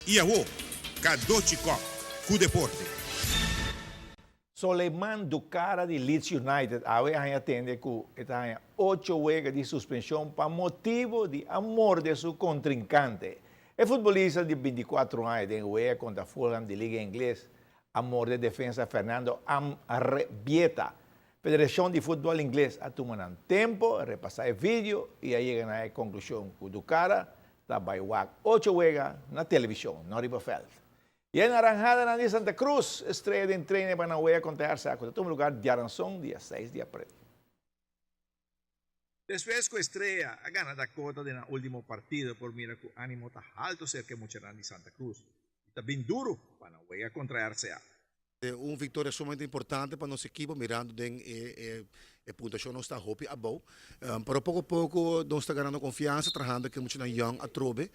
Iaô, Kadochikok, com deporte. Soleiman Ducara de Leeds United ahora atende que está 8 juegos de suspensión por motivo de amor de su contrincante. El futbolista de 24 años de juega contra Fulham de Liga Inglesa, amor de defensa Fernando Amrebieta. Federación de Fútbol Inglés ha tomado tiempo a repasar el vídeo y a llegar a la conclusión que Ducara está a 8 juegos en la televisión, no Riverfeld. Y en Naranjada, de Santa Cruz, estrella de entreno para a contarse a todo lugar de Aranzón, día 6 de abril. Después que Estrella ha ganado la cota del último partido por mira que ánimo está alto cerca de Mucherán de Santa Cruz. Está bien duro para a contra RCA. Uma vitória sumamente importante para nosso equipe, mirando a pontuação não está hope above. Para pouco a pouco nós está ganhando confiança, trabalhando que muito na young a trobe,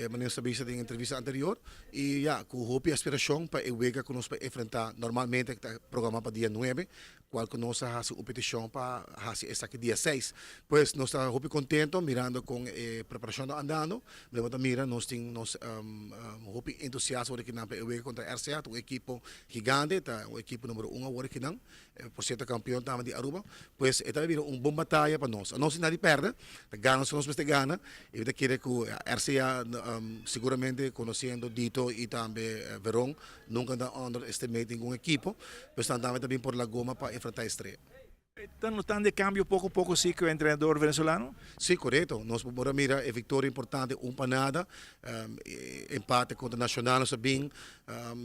mas nós sabíamos em entrevista anterior e já com hope e aspiração para o wega que nós para enfrentar normalmente está programado para dia 9, qual que nós faz uma petição para fazer esta aqui dia 6. Pois nós está hope contento mirando com a preparação andando, levanta mira nós temos hope entusiasmo de que na wega contra RCA, um equipe gigante, tá o equipe número 1 agora que não, por ser campeão também de Aruba. Pues esta vira uma boa batalha para nós. Nós não perde, ganha se nós mas ganha. E eu quero que a RCA seguramente conhecendo Dito e também Verón nunca dá underestimate um equipo, pues também por la goma para enfrentar a Estrela. ¿Están notando de cambio poco a poco sí que el entrenador venezolano? Sí, correcto. Nós vamos mirar a vitória importante, para nada, empate contra o Nacional, sabem,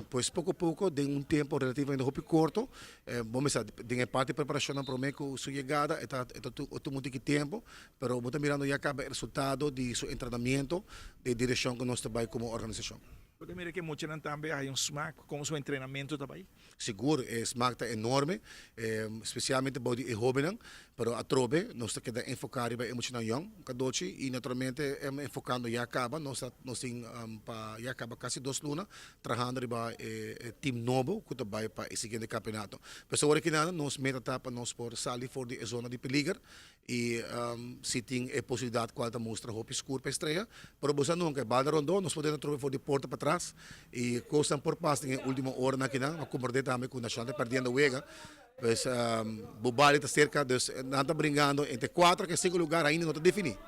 pois pouco a pouco, de tempo relativamente curto, vamos a de empate e preparação para o sua chegada, é muito tempo, mas vamos mirando já acaba o resultado de seu treinamento, de direção que nós trabalhamos como organização. Porque mira que Mucherán também hay un smack com seu treinamento também. Seguro, o smack está enorme, especialmente para os jovens, pero a trobe, nós estamos enfocando em muito young, Kadochi, e naturalmente enfocando já acaba, nós temos já acaba quase 2 lunas, trabalhando para o time novo, que vai para o seguinte campeonato. Mas agora que nada, nós meta para nós por sair fora da zona de perigo, e se tem a possibilidade qual está mostra hope escuro para a Estrela, para você nunca, bala rondou, nós podemos trocar fora de porta para trás, e coisa por passo, na última hora na quina, a converter também com o Nacional, perdendo a Uega. Pues Bobali está cerca, dus não está brincando entre 4 e 5 lugares ainda não está definido.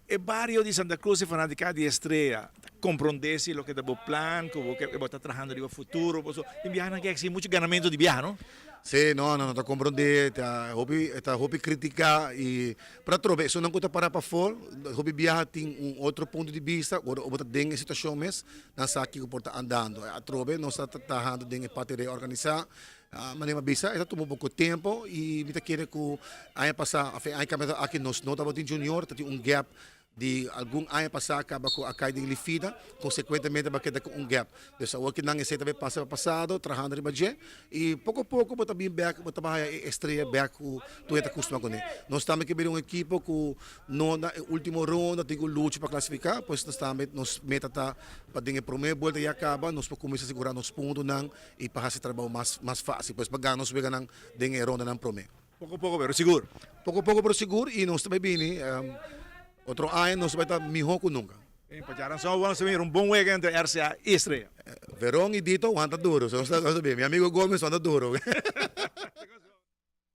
El barrio de Santa Cruz es fanática de Estrella. Compreende lo que es el plan, que está trabajando en el futuro. En viaje que hay mucho ganamiento de viaje, ¿no? Sim, não está compreendendo, está hobby criticar e para trocar isso não conta para fora, hobby viajar tem outro ponto de vista, agora outra dengue situação mesmo, não sabe que porta andando, a trocar não está trabalhando dengue para ter organizar, mas não bisa, está tomando pouco tempo e me quer que aí passar, aí campeonato aqui nós não estamos em junior, tem gap de algum ano passado acaba com a caída de lifida, consequentemente vai quedar com gap. Então, o que não é também passa passado, trabalhando em budget e pouco a pouco vai também back, vai também Estrela back o tu está acostumado com ele. Nós estamos que ver equipe que na última ronda tem luta para classificar, pois nós também nos meta tá para dinheiro primeira volta e acaba, nós podemos começar a segurar nos pontos não e para fazer trabalho mais fácil, pois para ganhar nós pegar não dinheiro ronda não primeira. Poco a poco, pero seguro. Pouco a pouco, pero seguro e nós também bem outro ano nós vai estar melhor que nunca. Para Aranzón vamos a ver un buen juego entre RCA y Estrella. Verón e Dito anda duro, você não está bem. Meu amigo Gomes anda duro.